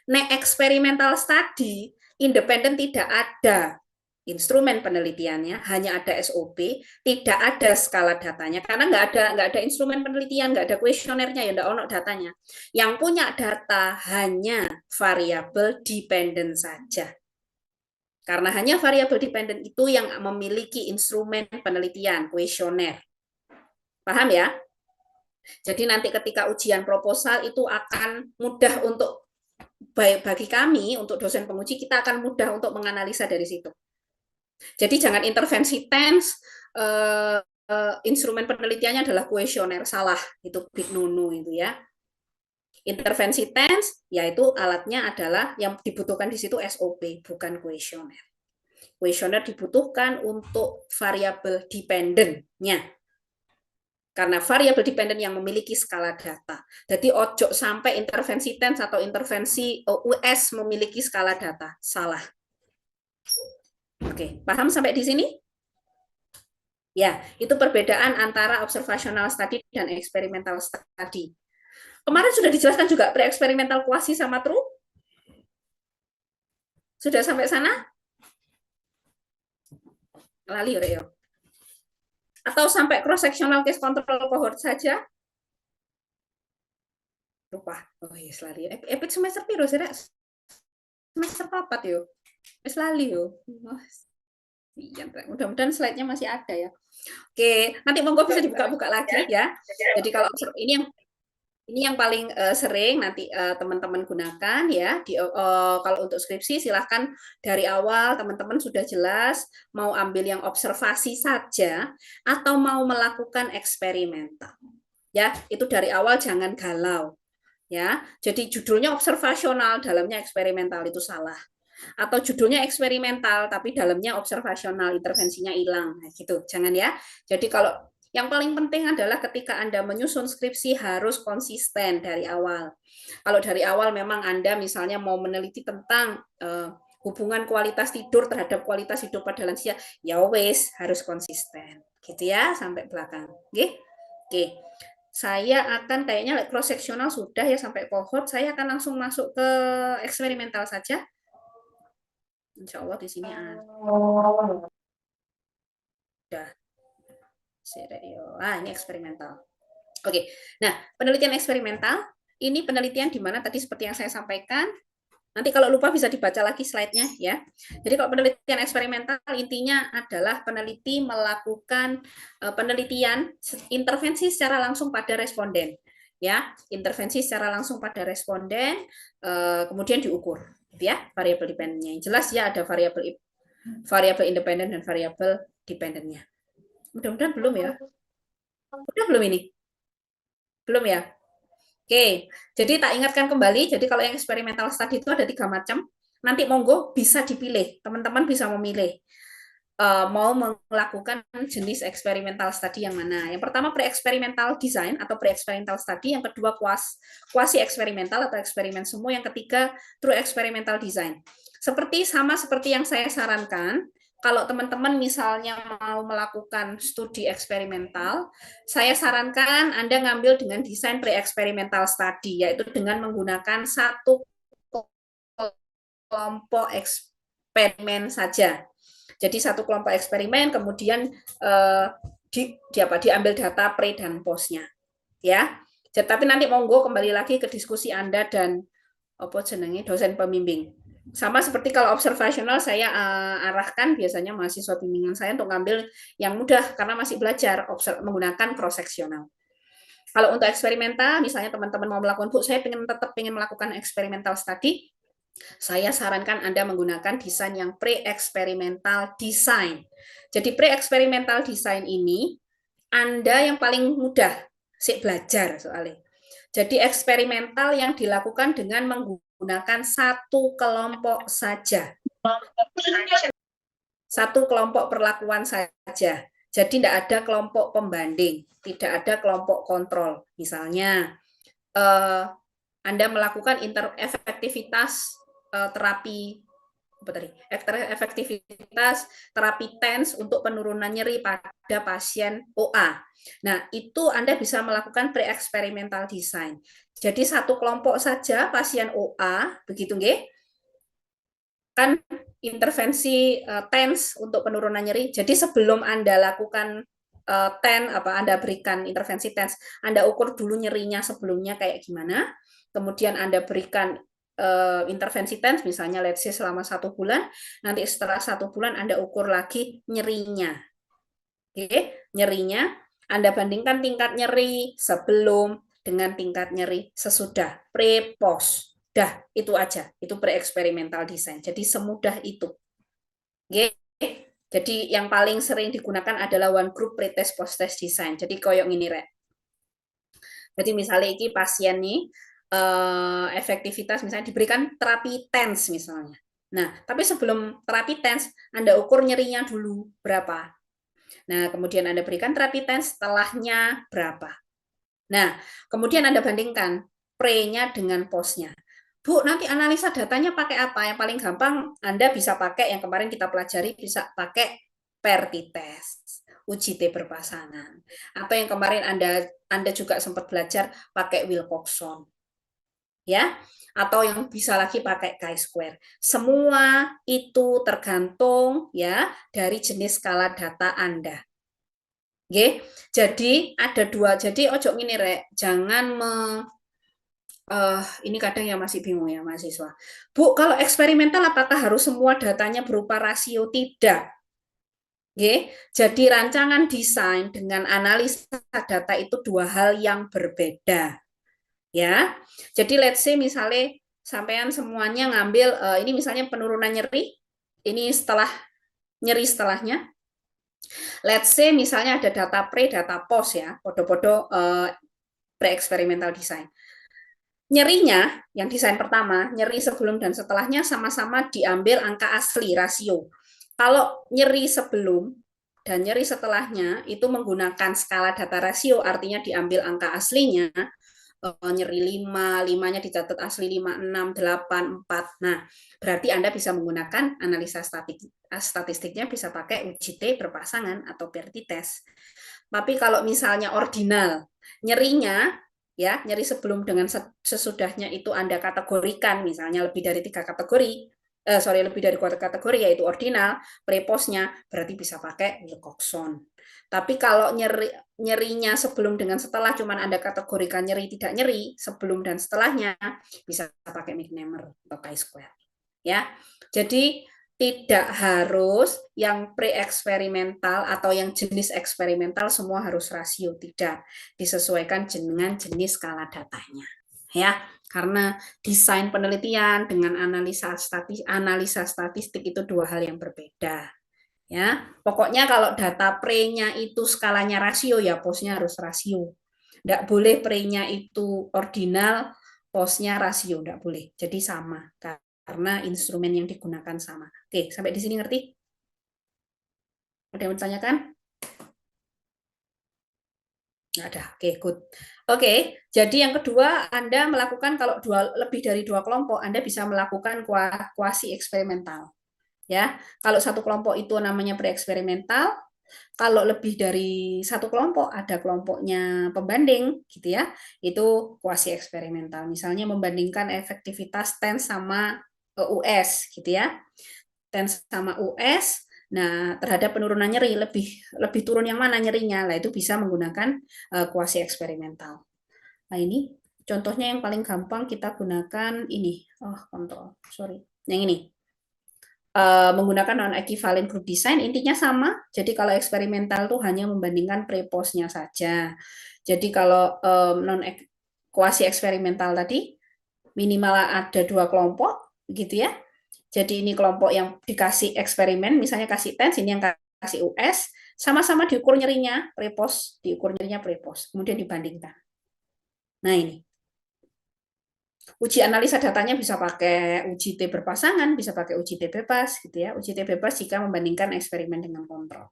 Nah, experimental study, independen tidak ada instrumen penelitiannya, hanya ada SOP, tidak ada skala datanya, karena nggak ada instrumen penelitian, nggak ada kuesionernya, ya nggak ono datanya. Yang punya data hanya variabel dependent saja. Karena hanya variabel dependent itu yang memiliki instrumen penelitian, kuesioner. Paham ya? Jadi nanti ketika ujian proposal itu akan mudah untuk bagi kami untuk dosen penguji kita akan mudah untuk menganalisa dari situ. Jadi jangan intervensi TENS, instrumen penelitiannya adalah kuesioner, salah, itu big no-no itu ya. Intervensi TENS, yaitu alatnya adalah yang dibutuhkan di situ SOP, bukan kuesioner. Kuesioner dibutuhkan untuk variabel dependen-nya. Karena variabel dependen yang memiliki skala data. Jadi ojo sampai intervensi TENS atau intervensi US memiliki skala data. Salah. Oke, paham sampai di sini? Ya, itu perbedaan antara observational study dan experimental study. Kemarin sudah dijelaskan juga pre-experimental quasi sama true? Sudah sampai sana? Lali ya. Atau sampai cross-sectional case control cohort saja? Lupa. Oh iya, lali. Epit semester piro sih, semester 4 yo. Wis lali yo. Mudah-mudahan slide-nya masih ada ya. Oke, nanti monggo bisa dibuka-buka lagi ya. Jadi kalau ini yang paling sering nanti teman-teman gunakan ya. Kalau untuk skripsi silahkan dari awal teman-teman sudah jelas mau ambil yang observasi saja atau mau melakukan eksperimental. Ya, itu dari awal jangan galau. Ya, jadi judulnya observasional, dalamnya eksperimental itu salah. Atau judulnya eksperimental tapi dalamnya observasional, intervensinya hilang. Nah, gitu. Jangan ya. Jadi kalau yang paling penting adalah ketika Anda menyusun skripsi harus konsisten dari awal. Kalau dari awal memang Anda misalnya mau meneliti tentang hubungan kualitas tidur terhadap kualitas hidup pada lansia, ya wes harus konsisten. Gitu ya sampai belakang. Oke. Oke. Saya akan kayaknya cross sectional sudah ya sampai cohort, saya akan langsung masuk ke eksperimental saja. Insya Allah di sini ada. Ini eksperimental. Oke, nah penelitian eksperimental ini penelitian di mana tadi seperti yang saya sampaikan. Nanti kalau lupa bisa dibaca lagi slide-nya ya. Jadi kalau penelitian eksperimental intinya adalah peneliti melakukan penelitian intervensi secara langsung pada responden. Ya, intervensi secara langsung pada responden kemudian diukur ya variabel dependennya. Jelas ya ada variabel independen dan variabel dependennya. Mudah-mudahan belum ya. Udah belum ini? Belum ya? Oke, jadi tak ingatkan kembali, jadi kalau yang eksperimental study itu ada 3 macam. Nanti monggo bisa dipilih, teman-teman bisa memilih mau melakukan jenis eksperimental study yang mana. Yang pertama pre-experimental design atau pre-experimental study, yang kedua quasi eksperimental atau eksperimen semu, yang ketiga true experimental design. Sama seperti yang saya sarankan, kalau teman-teman misalnya mau melakukan studi eksperimental, saya sarankan Anda ngambil dengan desain pre-experimental study, yaitu dengan menggunakan satu kelompok eksperimen saja. Jadi satu kelompok eksperimen, kemudian diambil data pre dan post-nya. Ya. Tapi nanti monggo kembali lagi ke diskusi Anda dan dosen pembimbing. Sama seperti kalau observasional saya arahkan biasanya mahasiswa bimbingan saya untuk ngambil yang mudah karena masih belajar menggunakan cross-sectional. Kalau untuk eksperimental, misalnya teman-teman mau melakukan, Bu, saya tetap ingin melakukan eksperimental study, saya sarankan Anda menggunakan desain yang pre-experimental design. Jadi pre-experimental design ini Anda yang paling mudah sih belajar soalnya. Jadi eksperimental yang dilakukan dengan menggunakan satu kelompok saja. Satu kelompok perlakuan saja. Jadi tidak ada kelompok pembanding, tidak ada kelompok kontrol. Misalnya Anda melakukan efektivitas terapi efektivitas terapi TENS untuk penurunan nyeri pada pasien OA. Nah, itu Anda bisa melakukan pre-experimental design. Jadi satu kelompok saja pasien OA, begitu nggih? Kan intervensi TENS untuk penurunan nyeri. Jadi sebelum Anda lakukan Anda berikan intervensi TENS, Anda ukur dulu nyerinya sebelumnya kayak gimana. Kemudian Anda berikan intervensi TENS, misalnya let's say selama 1 bulan, nanti setelah 1 bulan Anda ukur lagi nyerinya. Oke, nyerinya Anda bandingkan tingkat nyeri sebelum dengan tingkat nyeri sesudah, pre-post. Dah, itu aja. Itu pre-eksperimental design. Jadi semudah itu. Oke. Jadi yang paling sering digunakan adalah one group pre-test post-test design. Jadi koyok ngini rek. Jadi misalnya ini pasien nih efektivitas misalnya diberikan terapi TENS misalnya. Nah, tapi sebelum terapi TENS Anda ukur nyerinya dulu berapa. Nah, kemudian Anda berikan terapi TENS setelahnya berapa. Nah, kemudian Anda bandingkan pre-nya dengan post-nya. Bu, nanti analisa datanya pakai apa? Yang paling gampang Anda bisa pakai yang kemarin kita pelajari, bisa pakai PERTI test, uji T berpasangan. Atau yang kemarin Anda juga sempat belajar pakai Wilcoxon. Ya, atau yang bisa lagi pakai chi-square. Semua itu tergantung ya dari jenis skala data Anda. Oke, jadi ada dua. Jadi ojo ngini rek, jangan ini kadang yang masih bingung ya mahasiswa. Bu, kalau eksperimental apakah harus semua datanya berupa rasio? Tidak. Oke, jadi rancangan desain dengan analisa data itu dua hal yang berbeda. Ya, jadi let's say misalnya sampean semuanya ngambil ini misalnya penurunan nyeri, ini setelah nyeri setelahnya. Let's say misalnya ada data pre, data post ya, podo-podo pre-eksperimental design. Nyerinya, yang desain pertama, nyeri sebelum dan setelahnya sama-sama diambil angka asli, rasio. Kalau nyeri sebelum dan nyeri setelahnya itu menggunakan skala data rasio, artinya diambil angka aslinya, nyeri 5, 5-nya dicatat asli 5, 6, 8, 4. Nah, berarti Anda bisa menggunakan analisa statistiknya bisa pakai uji T berpasangan atau PERTI test. Tapi kalau misalnya ordinal, nyerinya ya, nyeri sebelum dengan sesudahnya itu Anda kategorikan misalnya lebih dari 3 kategori, lebih dari 4 kategori yaitu ordinal, prepostnya berarti bisa pakai Wilcoxon. Tapi kalau nyerinya sebelum dengan setelah cuman Anda kategorikan nyeri tidak nyeri sebelum dan setelahnya bisa pakai Mcnemer atau chi-square. Ya. Jadi tidak harus yang pre-eksperimental atau yang jenis eksperimental semua harus rasio, tidak, disesuaikan dengan jenis skala datanya ya, karena desain penelitian dengan analisa statistik itu dua hal yang berbeda ya. Pokoknya kalau data pre-nya itu skalanya rasio ya postnya harus rasio, tidak boleh pre-nya itu ordinal postnya rasio, tidak boleh, jadi sama karena instrumen yang digunakan sama. Oke, sampai di sini ngerti? Ada yang bertanyakan? Nggak ada. Oke, good. Oke, jadi yang kedua, Anda melakukan kalau lebih dari 2 kelompok, Anda bisa melakukan kuasi eksperimental. Ya, kalau satu kelompok itu namanya pre-eksperimental, kalau lebih dari satu kelompok, ada kelompoknya pembanding, gitu ya, itu kuasi eksperimental. Misalnya membandingkan efektivitas TENS sama US, gitu ya. TENS sama US, nah terhadap penurunan nyeri lebih turun yang mana nyerinya, lah itu bisa menggunakan kuasi eksperimental. Nah ini contohnya yang paling gampang kita gunakan ini, yang ini. Menggunakan non-equivalent group design intinya sama. Jadi kalau eksperimental tuh hanya membandingkan pre-postnya saja. Jadi kalau kuasi eksperimental tadi minimal ada 2 kelompok gitu ya. Jadi ini kelompok yang dikasih eksperimen, misalnya kasih TENS, ini yang kasih US, sama-sama diukur nyerinya pre-post, diukur nyerinya pre-post, kemudian dibandingkan. Nah ini. Uji analisa datanya bisa pakai uji T berpasangan, bisa pakai uji T bebas gitu ya. Uji T bebas jika membandingkan eksperimen dengan kontrol.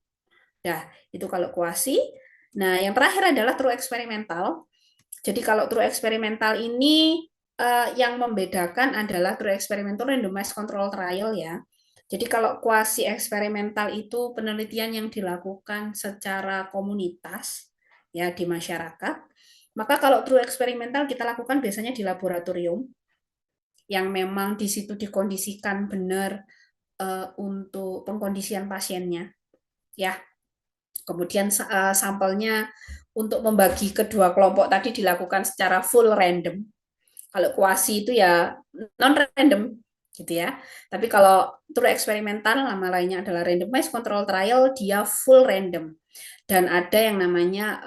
Nah, itu kalau kuasi. Nah, yang terakhir adalah true eksperimental. Jadi kalau true eksperimental ini yang membedakan adalah true eksperimental randomized control trial ya. Jadi kalau kuasi eksperimental itu penelitian yang dilakukan secara komunitas ya di masyarakat. Maka kalau true eksperimental kita lakukan biasanya di laboratorium yang memang di situ dikondisikan benar untuk pengkondisian pasiennya ya. Kemudian sampelnya untuk membagi kedua kelompok tadi dilakukan secara full random. Kalau kuasi itu ya non-random gitu ya. Tapi kalau true eksperimental, nama lainnya adalah randomized control trial, dia full random. Dan ada yang namanya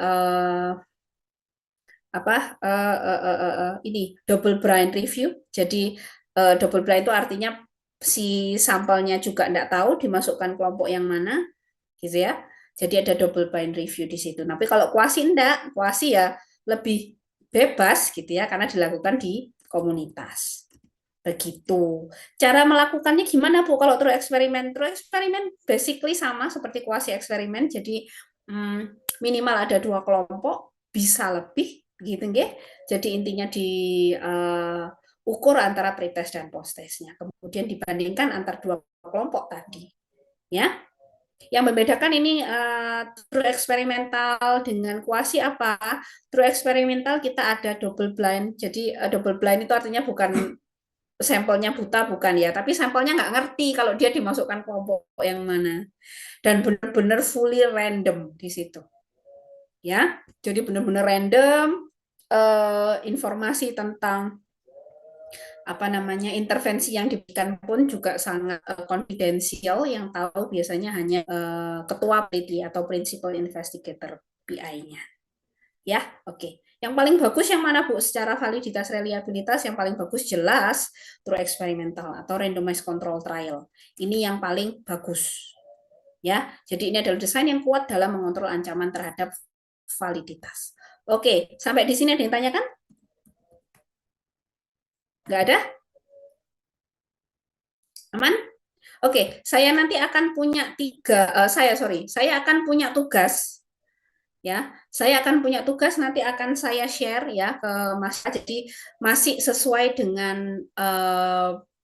ini double blind review. Jadi double blind itu artinya si sampelnya juga enggak tahu dimasukkan kelompok yang mana, gitu ya. Jadi ada double blind review di situ. Tapi kalau kuasi enggak, kuasi ya lebih bebas gitu ya, karena dilakukan di komunitas. Begitu. Cara melakukannya gimana, Bu? Kalau true eksperimen basically sama seperti kuasi eksperimen. Jadi minimal ada 2 kelompok, bisa lebih, gitu nggih. Jadi intinya diukur antara pretest dan posttestnya. Kemudian dibandingkan antar 2 kelompok tadi. Ya. Yang membedakan ini true eksperimental dengan kuasi apa? True eksperimental kita ada double blind. Jadi double blind itu artinya bukan sampelnya buta, bukan ya, tapi sampelnya nggak ngerti kalau dia dimasukkan kelompok yang mana, dan benar-benar fully random di situ, ya. Jadi benar-benar random, informasi tentang intervensi yang diberikan pun juga sangat konfidensial, yang tahu biasanya hanya ketua peneliti atau principal investigator PI-nya. Ya, oke. Yang paling bagus yang mana, Bu? Secara validitas reliabilitas yang paling bagus jelas true eksperimental atau randomized control trial. Ini yang paling bagus. Ya, jadi ini adalah desain yang kuat dalam mengontrol ancaman terhadap validitas. Oke, sampai di sini ada yang tanyakan? Nggak ada? Aman? Oke, saya nanti akan punya saya akan punya tugas. Ya, saya akan punya tugas, nanti akan saya share ya ke Mas. Jadi masih sesuai dengan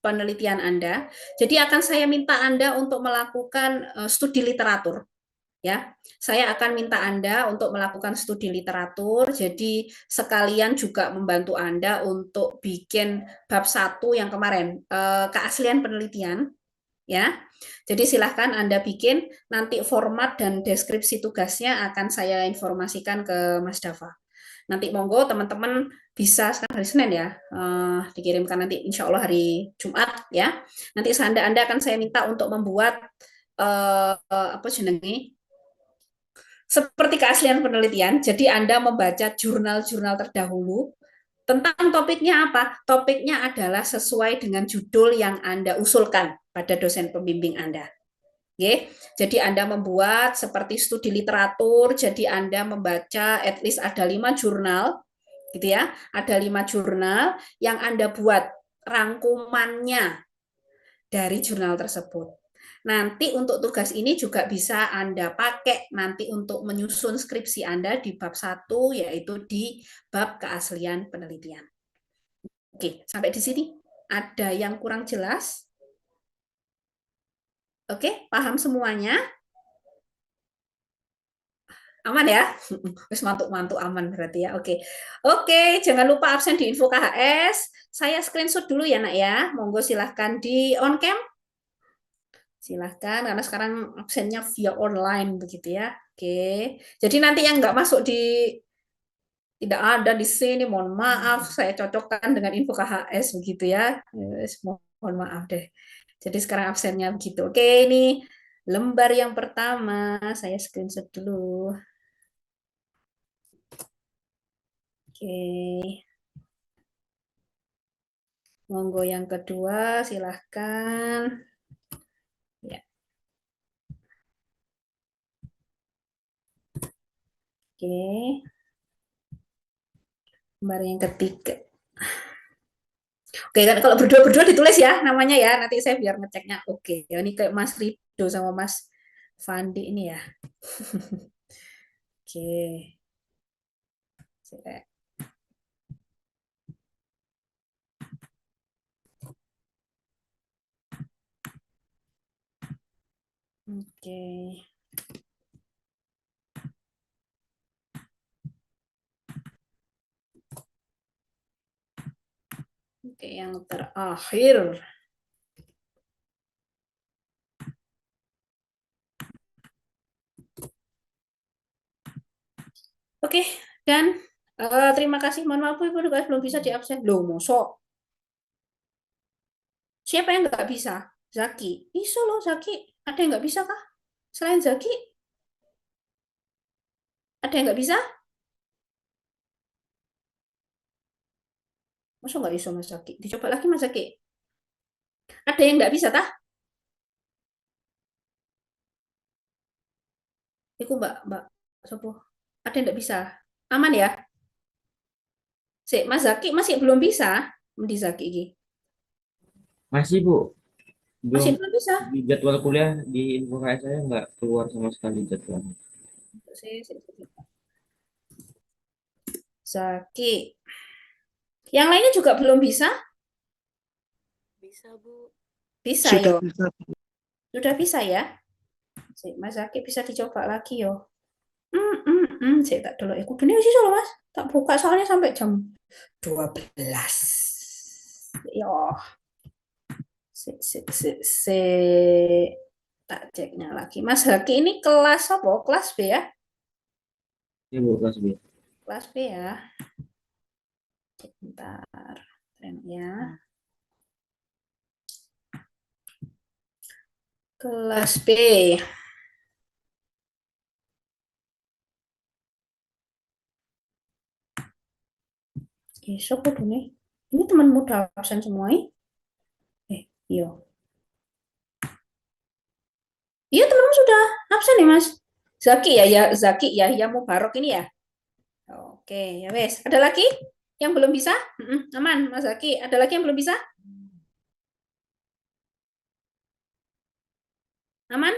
penelitian Anda. Jadi akan saya minta Anda untuk melakukan studi literatur. Ya, saya akan minta Anda untuk melakukan studi literatur. Jadi sekalian juga membantu Anda untuk bikin bab 1 yang kemarin, keaslian penelitian. Ya, jadi silahkan Anda bikin, nanti format dan deskripsi tugasnya akan saya informasikan ke Mas Dava. Nanti monggo teman-teman bisa, sekarang hari Senin ya, dikirimkan nanti insya Allah hari Jumat ya. Nanti Anda akan saya minta untuk membuat seperti keaslian penelitian. Jadi Anda membaca jurnal-jurnal terdahulu. Tentang topiknya apa? Topiknya adalah sesuai dengan judul yang Anda usulkan pada dosen pembimbing Anda. Oke, jadi Anda membuat seperti studi literatur, jadi Anda membaca at least ada 5 jurnal, gitu ya. Ada 5 jurnal yang Anda buat rangkumannya dari jurnal tersebut. Nanti untuk tugas ini juga bisa Anda pakai nanti untuk menyusun skripsi Anda di bab 1, yaitu di bab keaslian penelitian. Oke, sampai di sini ada yang kurang jelas? Oke, paham semuanya? Aman ya? Wis mantuk-mantuk aman berarti ya. Oke. Oke, jangan lupa absen di info KHS. Saya screenshot dulu ya, Nak ya. Monggo silahkan di on cam. Silahkan, karena sekarang absennya via online begitu ya. Oke. Jadi nanti yang nggak masuk tidak ada di sini, mohon maaf, saya cocokkan dengan info KHS begitu ya. Yes, mohon maaf deh. Jadi sekarang absennya begitu. Oke, ini lembar yang pertama, saya screenshot dulu. Oke. Monggo yang kedua, silahkan. Ya. Oke. Lembar yang ketiga. Oke, kan kalau berdua-berdua ditulis ya namanya ya. Nanti saya biar ngeceknya. Oke, ya ini kayak Mas Rido sama Mas Fandi ini ya. Oke. Oke. Oke, yang terakhir. Oke, dan terima kasih. Mohon maaf Ibu juga belum bisa di absen. Loh, mosok. Siapa yang nggak bisa? Zaki. Bisa loh, Zaki. Ada yang nggak bisa kah? Selain Zaki? Ada yang nggak bisa? Masa nggak bisa Mas Zaki? Dicoba lagi Mas Zaki. Ada yang nggak bisa tah? Iku Mbak Sopo. Ada yang nggak bisa? Aman ya? Mas Zaki masih belum bisa. Di Zaki iki. Masih Bu, Masih belum belum bisa. di jadwal kuliah di info KS saya nggak keluar sama sekali jadwal. Zaki. Yang lainnya juga belum bisa? Bisa, Bu. Bisa Sudah yo. bisa. Sudah bisa ya? Mas Zaki bisa dicoba lagi yo. Saya tak dulu. Aku bener sih soalnya Mas. Tak buka soalnya sampai jam 12. Yo. Tak ceknya lagi. Mas Zaki ini kelas apa? Kelas B ya? Ini Bu, kelas B. Kelas B ya. Bentar. Ya. Kelas B. Besok udah nih. Ini teman muda absen semua ya? Iya. Iya temanmu sudah absen ya Mas? Zaki ya Zaki ya Mubarok ini ya. Oke, ya wes. Ada lagi yang belum bisa? Aman Mas Zaki. Ada lagi yang belum bisa? Aman?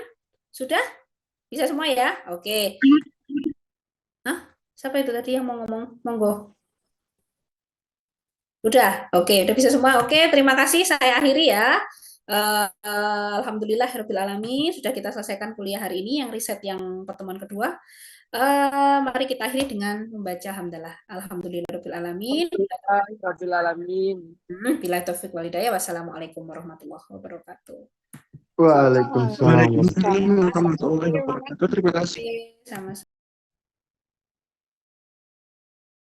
Sudah? Bisa semua ya? Oke. Hah? Siapa itu tadi yang mau ngomong? Monggo. Udah, oke, udah bisa semua. Oke, terima kasih. Saya akhiri ya. Alhamdulillah alamin sudah kita selesaikan kuliah hari ini yang riset yang pertemuan kedua. Mari kita akhiri dengan membaca hamdalah. Alhamdulillahirabbil alamin. Bila taufik wal hidayah. Wassalamualaikum warahmatullahi wabarakatuh. Waalaikumsalam. Waalaikumsalam warahmatullahi wabarakatuh. Terima kasih. Sama-sama.